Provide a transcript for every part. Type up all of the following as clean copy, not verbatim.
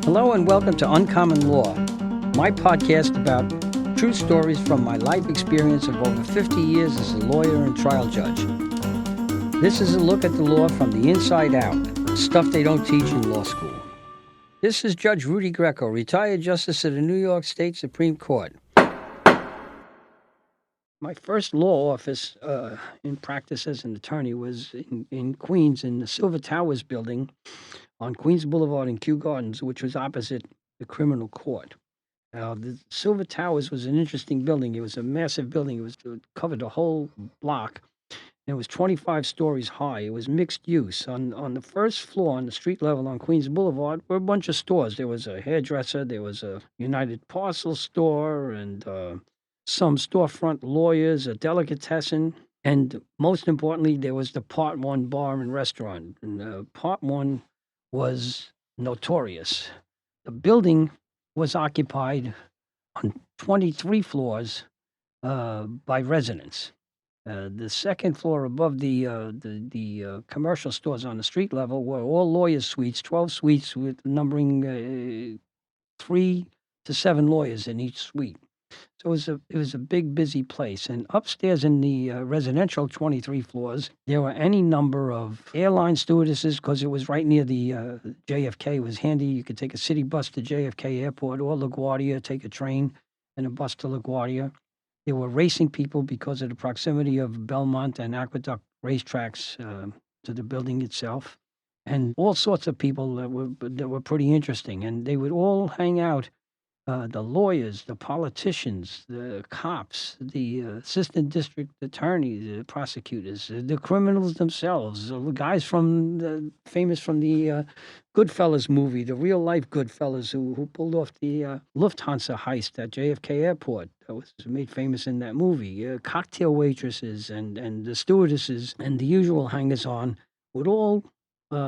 Hello and welcome to Uncommon Law, my podcast about true stories from my life experience of over 50 years as a lawyer and trial judge. This is a look at the law from the inside out, stuff they don't teach in law school. This is Judge Rudy, retired Justice of the New York State Supreme Court. My first law office in practice as an attorney was in Queens in the Silver Towers building on Queens Boulevard in Kew Gardens, which was opposite the criminal court. The Silver Towers was an interesting building. It was a massive building. It covered the whole block. And it was 25 stories high. It was mixed use. On the first floor, on the street level on Queens Boulevard, were a bunch of stores. There was a hairdresser, there was a United Parcel store, and some storefront lawyers, a delicatessen, and most importantly, there was the Part 1 bar and restaurant. And Part 1 was notorious. The building was occupied on 23 floors by residents. The second floor above the commercial stores on the street level were all lawyers' suites, 12 suites with numbering 3 to 7 lawyers in each suite. So it was a big, busy place. And upstairs in the residential 23 floors, there were any number of airline stewardesses because it was right near the JFK. It was handy. You could take a city bus to JFK Airport or LaGuardia, take a train and a bus to LaGuardia. There were racing people because of the proximity of Belmont and Aqueduct racetracks to the building itself. And all sorts of people that were pretty interesting. And they would all hang out. The lawyers, the politicians, the cops, the assistant district attorneys, the prosecutors, the criminals themselves, the guys famous from the Goodfellas movie, the real life Goodfellas who pulled off the Lufthansa heist at JFK Airport. That was made famous in that movie. Cocktail waitresses and the stewardesses and the usual hangers-on would all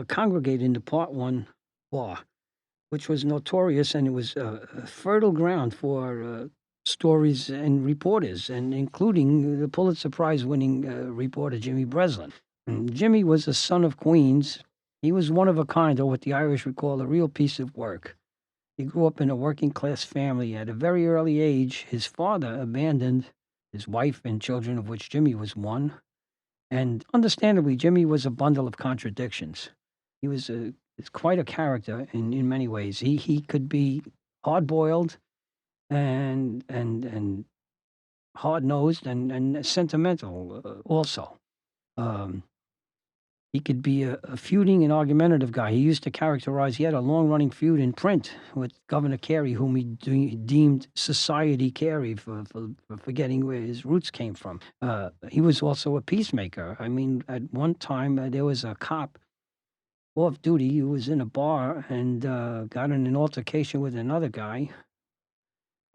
congregate in the Part 1 bar, which was notorious, and it was a fertile ground for stories and reporters, and including the Pulitzer Prize winning reporter Jimmy Breslin. And Jimmy was a son of Queens. He was one of a kind, or what the Irish would call a real piece of work. He grew up in a working class family. At a very early age, his father abandoned his wife and children, of which Jimmy was one. And understandably, Jimmy was a bundle of contradictions. He was quite a character in many ways. He could be hard-boiled and hard-nosed and sentimental also. He could be a feuding and argumentative guy. He used to characterize, he had a long-running feud in print with Governor Carey, whom he deemed Society Carey for forgetting where his roots came from. He was also a peacemaker. I mean, at one time, there was a cop off duty who was in a bar and got in an altercation with another guy,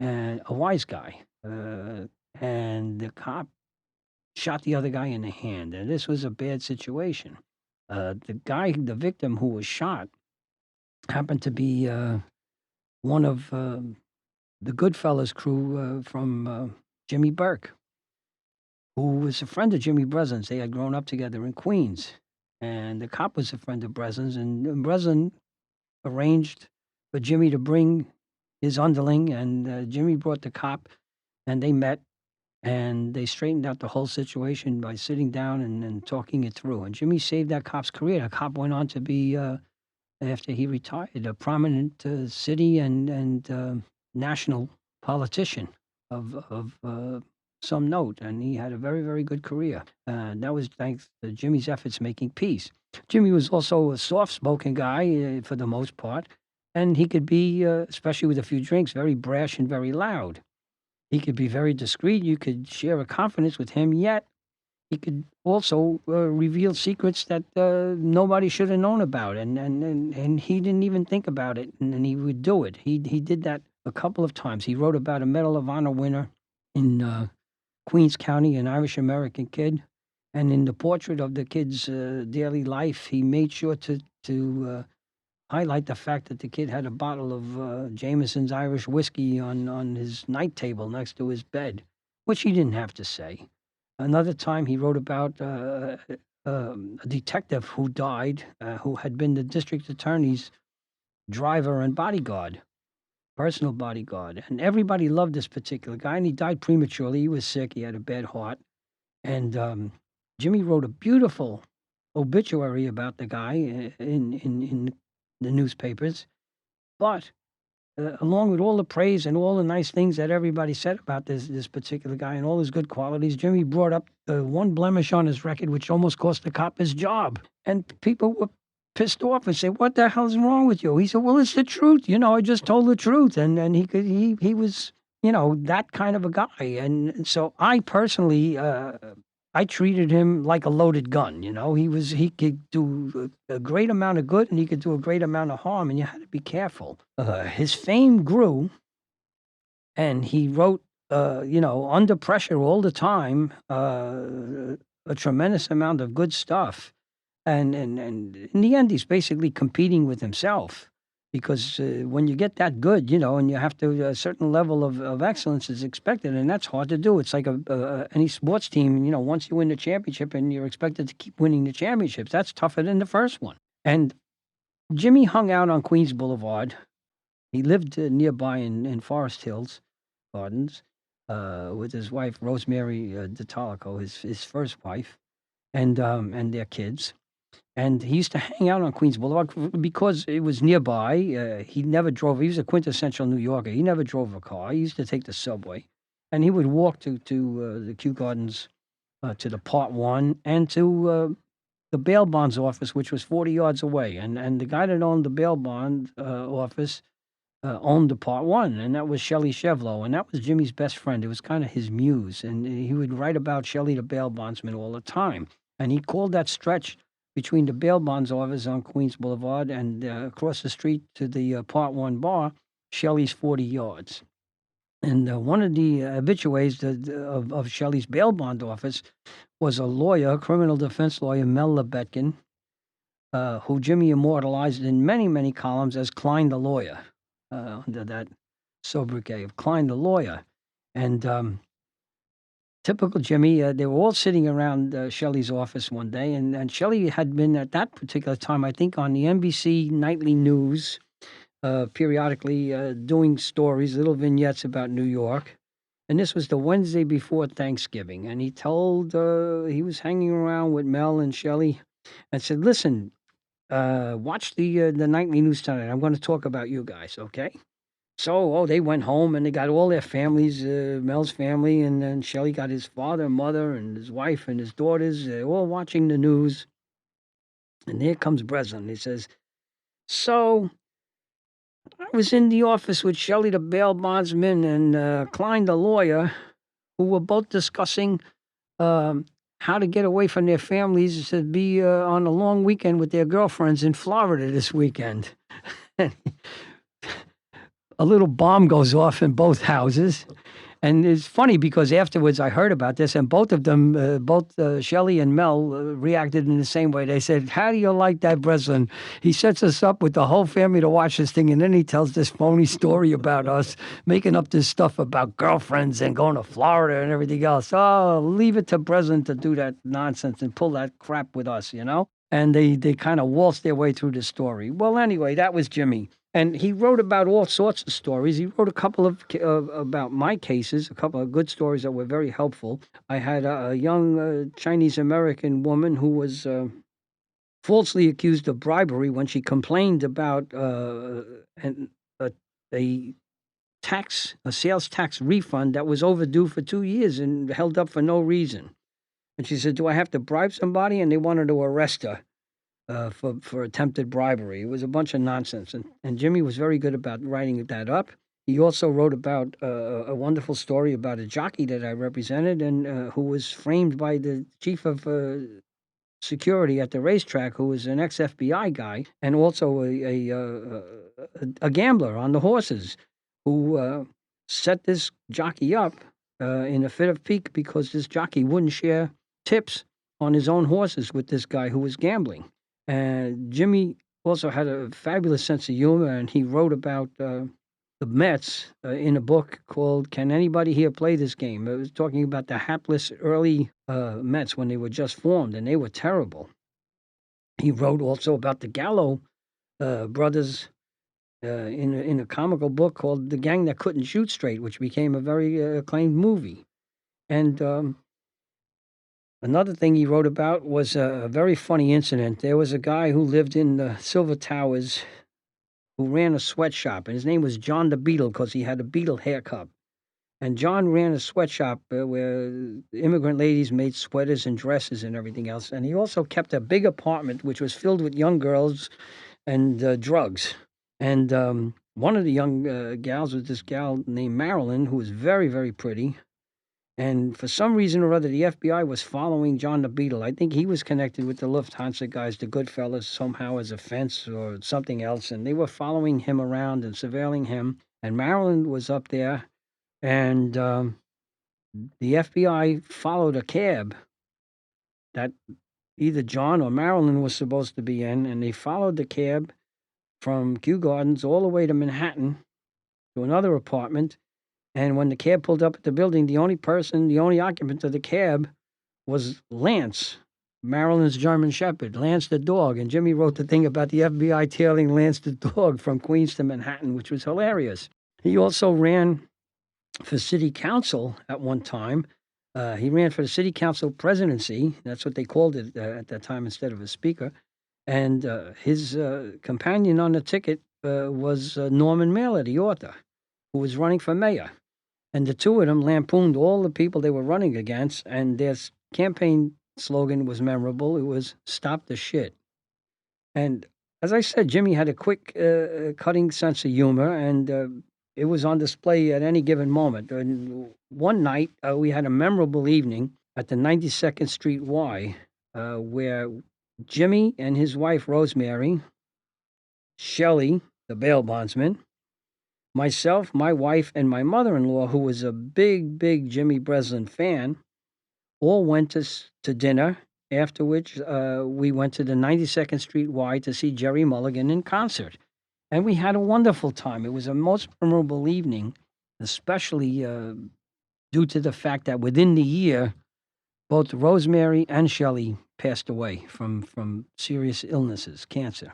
and a wise guy. And the cop shot the other guy in the hand, and this was a bad situation. The victim who was shot, happened to be one of the Goodfellas crew from Jimmy Burke, who was a friend of Jimmy Breslin's. They had grown up together in Queens. And the cop was a friend of Breslin's, and Breslin arranged for Jimmy to bring his underling, and Jimmy brought the cop, and they met, and they straightened out the whole situation by sitting down and talking it through. And Jimmy saved that cop's career. The cop went on to be, after he retired, a prominent city and national politician of some note, and he had a very, very good career. That was thanks to Jimmy's efforts making peace. Jimmy was also a soft-spoken guy for the most part, and he could be, especially with a few drinks, very brash and very loud. He could be very discreet. You could share a confidence with him, yet he could also reveal secrets that nobody should have known about, and he didn't even think about it, and he would do it. He did that a couple of times. He wrote about a Medal of Honor winner in Queens County, an Irish-American kid, and in the portrait of the kid's daily life, he made sure to highlight the fact that the kid had a bottle of Jameson's Irish whiskey on his night table next to his bed, which he didn't have to say. Another time, he wrote about a detective who died, who had been the district attorney's driver and bodyguard, personal bodyguard. And everybody loved this particular guy, and he died prematurely. He was sick, he had a bad heart. And Jimmy wrote a beautiful obituary about the guy in the newspapers. But along with all the praise and all the nice things that everybody said about this particular guy and all his good qualities, Jimmy brought up the one blemish on his record, which almost cost the cop his job. And people were pissed off and said, "What the hell's wrong with you?" He said, "Well, it's the truth. I just told the truth." And he was that kind of a guy. And so I personally. I treated him like a loaded gun. He could do a great amount of good and he could do a great amount of harm, and you had to be careful. His fame grew, and he wrote, under pressure all the time, a tremendous amount of good stuff. And in the end, he's basically competing with himself because when you get that good, and you have to, a certain level of excellence is expected, and that's hard to do. It's like any sports team, once you win the championship and you're expected to keep winning the championships, that's tougher than the first one. And Jimmy hung out on Queens Boulevard. He lived nearby in Forest Hills Gardens with his wife, Rosemary DiTalico, his first wife, and their kids. And he used to hang out on Queens Boulevard because it was nearby. He never drove. He was a quintessential New Yorker. He never drove a car. He used to take the subway. And he would walk to the Kew Gardens, to the Part 1, and to the bail bonds office, which was 40 yards away. And the guy that owned the bail bond office owned the Part 1, and that was Shelley Chevlow. And that was Jimmy's best friend. It was kind of his muse. And he would write about Shelley, the bail bondsman, all the time. And he called that stretch between the bail bonds office on Queens Boulevard and across the street to the Part 1 bar, Shelley's 40 yards. And one of the habitués of Shelley's bail bond office was a lawyer, criminal defense lawyer, Mel Lebetkin, who Jimmy immortalized in many, many columns as Klein the lawyer, under that sobriquet of Klein the lawyer. And typical Jimmy, they were all sitting around Shelley's office one day, and Shelley had been at that particular time, I think, on the NBC nightly news, periodically doing stories, little vignettes about New York. And this was the Wednesday before Thanksgiving, and he he was hanging around with Mel and Shelley, and said, "Listen, watch the nightly news tonight. I'm going to talk about you guys, okay?" So, they went home and they got all their families, Mel's family, and then Shelley got his father, mother, and his wife and his daughters, all watching the news. And here comes Breslin. He says, "So, I was in the office with Shelley, the bail bondsman, and Klein, the lawyer, who were both discussing how to get away from their families to be on a long weekend with their girlfriends in Florida this weekend." A little bomb goes off in both houses. And it's funny because afterwards I heard about this, and both of them, Shelley and Mel, reacted in the same way. They said, "How do you like that, Breslin? He sets us up with the whole family to watch this thing, and then he tells this phony story about us, making up this stuff about girlfriends and going to Florida and everything else. Oh, leave it to Breslin to do that nonsense and pull that crap with us, you know?" And they kind of waltzed their way through the story. Well, anyway, that was Jimmy. And he wrote about all sorts of stories. He wrote a couple of about my cases, a couple of good stories that were very helpful. I had a young Chinese American woman who was falsely accused of bribery when she complained about a sales tax refund that was overdue for 2 years and held up for no reason. And she said, "Do I have to bribe somebody?" And they wanted to arrest her for attempted bribery. It was a bunch of nonsense. And Jimmy was very good about writing that up. He also wrote about a wonderful story about a jockey that I represented and who was framed by the chief of security at the racetrack, who was an ex-FBI guy and also a gambler on the horses, who set this jockey up in a fit of pique because this jockey wouldn't share tips on his own horses with this guy who was gambling. And Jimmy also had a fabulous sense of humor, and he wrote about the Mets in a book called "Can Anybody Here Play This Game?" It was talking about the hapless early Mets when they were just formed, and they were terrible. He wrote also about the Gallo brothers in a comical book called The Gang That Couldn't Shoot Straight, which became a very acclaimed movie. And another thing he wrote about was a very funny incident. There was a guy who lived in the Silver Towers who ran a sweatshop, and his name was John the Beetle because he had a beetle haircut. And John ran a sweatshop where immigrant ladies made sweaters and dresses and everything else. And he also kept a big apartment which was filled with young girls and drugs. And one of the young gals was this gal named Marilyn, who was very, very pretty. And for some reason or other, the FBI was following John the Beetle. I think he was connected with the Lufthansa guys, the Goodfellas, somehow as a fence or something else. And they were following him around and surveilling him. And Marilyn was up there. And the FBI followed a cab that either John or Marilyn was supposed to be in. And they followed the cab from Kew Gardens all the way to Manhattan to another apartment. And when the cab pulled up at the building, the only occupant of the cab was Lance, Marilyn's German Shepherd, Lance the dog. And Jimmy wrote the thing about the FBI tailing Lance the dog from Queens to Manhattan, which was hilarious. He also ran for city council at one time. He ran for the city council presidency. That's what they called it at that time instead of a speaker. And his companion on the ticket was Norman Mailer, the author, who was running for mayor. And the two of them lampooned all the people they were running against, and their campaign slogan was memorable. It was "Stop the shit." And as I said, Jimmy had a quick, cutting sense of humor, and it was on display at any given moment. And one night, we had a memorable evening at the 92nd Street Y, where Jimmy and his wife, Rosemary, Shelley, the bail bondsman, myself, my wife, and my mother-in-law, who was a big, big Jimmy Breslin fan, all went to dinner, after which we went to the 92nd Street Y to see Jerry Mulligan in concert. And we had a wonderful time. It was a most memorable evening, especially due to the fact that within the year, both Rosemary and Shelley passed away from serious illnesses, cancer.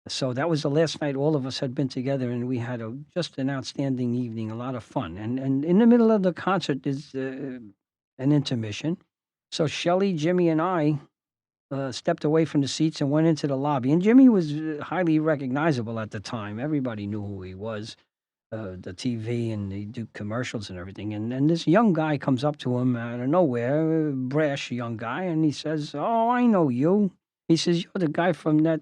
So that was the last night all of us had been together, and we had just an outstanding evening, a lot of fun. And in the middle of the concert is an intermission. So Shelley, Jimmy, and I stepped away from the seats and went into the lobby. And Jimmy was highly recognizable at the time. Everybody knew who he was, the TV, and they do commercials and everything. And this young guy comes up to him out of nowhere, brash young guy, and he says, "Oh, I know you." He says, "You're the guy from that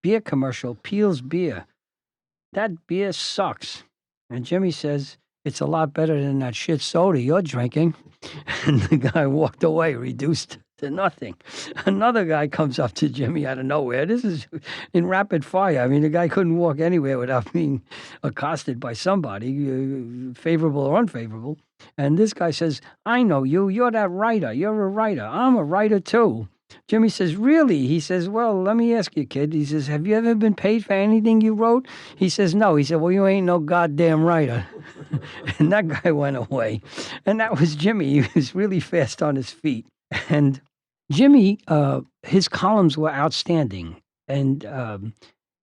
beer commercial, Peel's Beer. That beer sucks." And Jimmy says, "It's a lot better than that shit soda you're drinking." And the guy walked away, reduced to nothing. Another guy comes up to Jimmy out of nowhere. This is in rapid fire. I mean, the guy couldn't walk anywhere without being accosted by somebody, favorable or unfavorable. And this guy says, "I know you. You're that writer. You're a writer. I'm a writer too." Jimmy says, "Really?" He says, "Well, let me ask you, kid." He says, "Have you ever been paid for anything you wrote?" He says, "No." He said, "Well, you ain't no goddamn writer." And that guy went away. And that was Jimmy. He was really fast on his feet. And Jimmy, his columns were outstanding. And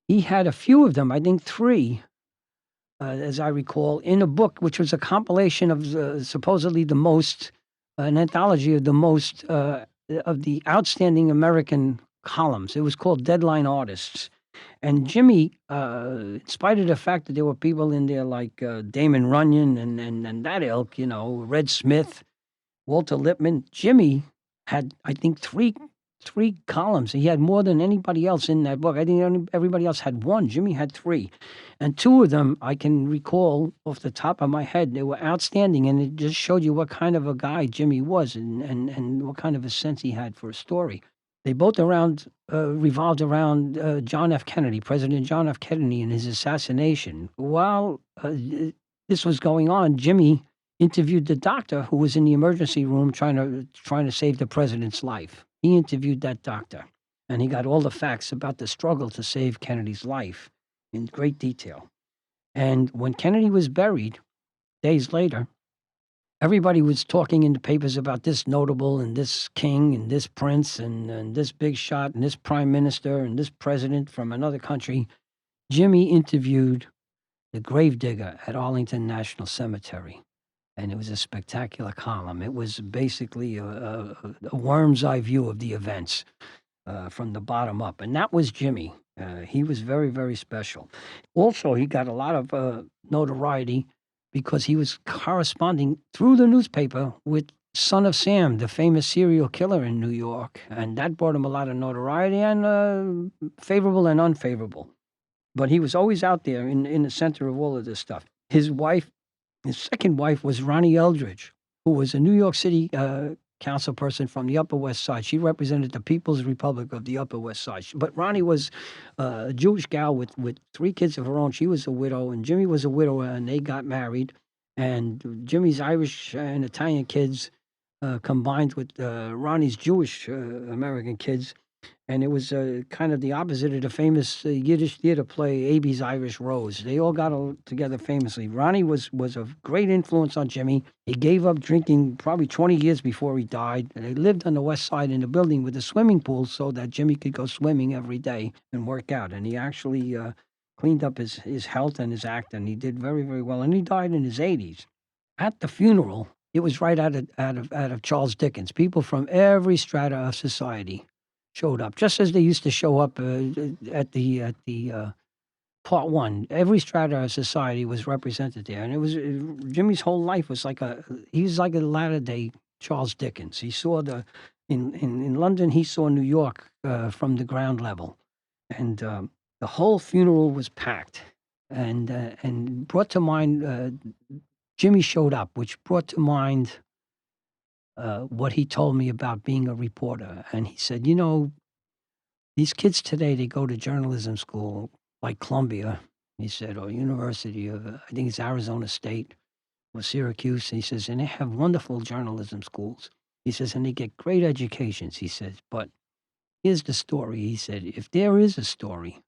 he had a few of them, I think 3, as I recall, in a book, which was a compilation of supposedly an anthology of the most of the outstanding American columns. It was called Deadline Artists. And Jimmy, in spite of the fact that there were people in there like Damon Runyon and that ilk, Red Smith, Walter Lippmann, Jimmy had, I think, three columns. He had more than anybody else in that book. I think everybody else had 1. Jimmy had 3. And 2 of them I can recall off the top of my head. They were outstanding, and it just showed you what kind of a guy Jimmy was and what kind of a sense he had for a story. They both revolved around John F. Kennedy, President John F. Kennedy, and his assassination. While this was going on, Jimmy interviewed the doctor who was in the emergency room trying to save the president's life. He interviewed that doctor, and he got all the facts about the struggle to save Kennedy's life in great detail. And when Kennedy was buried, days later, everybody was talking in the papers about this notable and this king and this prince and this big shot and this prime minister and this president from another country. Jimmy interviewed the gravedigger at Arlington National Cemetery, and it was a spectacular column. It was basically a worm's eye view of the events from the bottom up, and that was Jimmy. He was very, very special. Also, he got a lot of notoriety because he was corresponding through the newspaper with Son of Sam, the famous serial killer in New York, and that brought him a lot of notoriety and favorable and unfavorable. But he was always out there in the center of all of this stuff. His second wife was Ronnie Eldridge, who was a New York City council person from the Upper West Side. She represented the People's Republic of the Upper West Side. But Ronnie was a Jewish gal with 3 kids of her own. She was a widow, and Jimmy was a widower, and they got married. And Jimmy's Irish and Italian kids combined with Ronnie's Jewish American kids. And it was kind of the opposite of the famous Yiddish theater play, Abe's Irish Rose. They all got together famously. Ronnie was a great influence on Jimmy. He gave up drinking probably 20 years before he died. And they lived on the west side in a building with a swimming pool so that Jimmy could go swimming every day and work out. And he actually cleaned up his health and his act, and he did very, very well. And he died in his 80s. At the funeral, it was right out of Charles Dickens. People from every strata of society showed up, just as they used to show up at the part one. Every strata of society was represented there, and it was Jimmy's whole life was he was like a latter day Charles Dickens. He saw in London, he saw New York from the ground level, and the whole funeral was packed, and brought to mind. Jimmy showed up, which brought to mind what he told me about being a reporter. And he said, these kids today, they go to journalism school like Columbia, he said, or University of, I think it's Arizona State or Syracuse. He says, and they have wonderful journalism schools. He says, and they get great educations, he says. But here's the story. He said, if there is a story,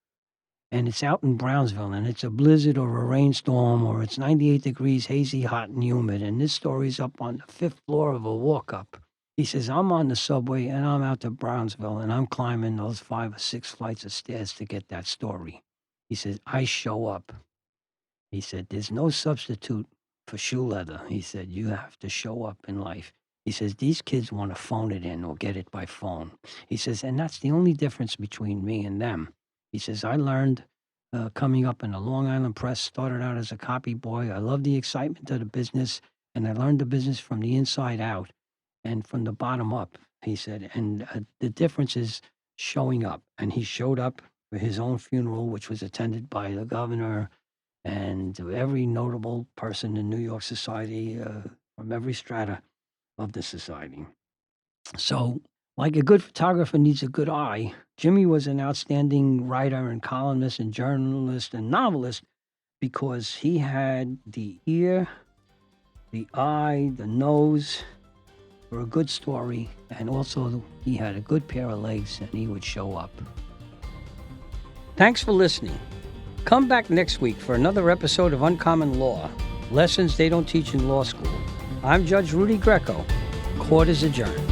and it's out in Brownsville, and it's a blizzard or a rainstorm, or it's 98 degrees, hazy, hot, and humid, and this story's up on the 5th floor of a walk-up. He says, I'm on the subway, and I'm out to Brownsville, and I'm climbing those 5 or 6 flights of stairs to get that story. He says, I show up. He said, there's no substitute for shoe leather. He said, you have to show up in life. He says, these kids want to phone it in or get it by phone. He says, and that's the only difference between me and them. He says, I learned coming up in the Long Island Press, started out as a copy boy. I loved the excitement of the business, and I learned the business from the inside out and from the bottom up, he said. And the difference is showing up. And he showed up for his own funeral, which was attended by the governor and every notable person in New York society from every strata of the society. So, like a good photographer needs a good eye, Jimmy was an outstanding writer and columnist and journalist and novelist because he had the ear, the eye, the nose for a good story, and also he had a good pair of legs, and he would show up. Thanks for listening. Come back next week for another episode of Uncommon Law, lessons they don't teach in law school. I'm Judge Rudy Greco. Court is adjourned.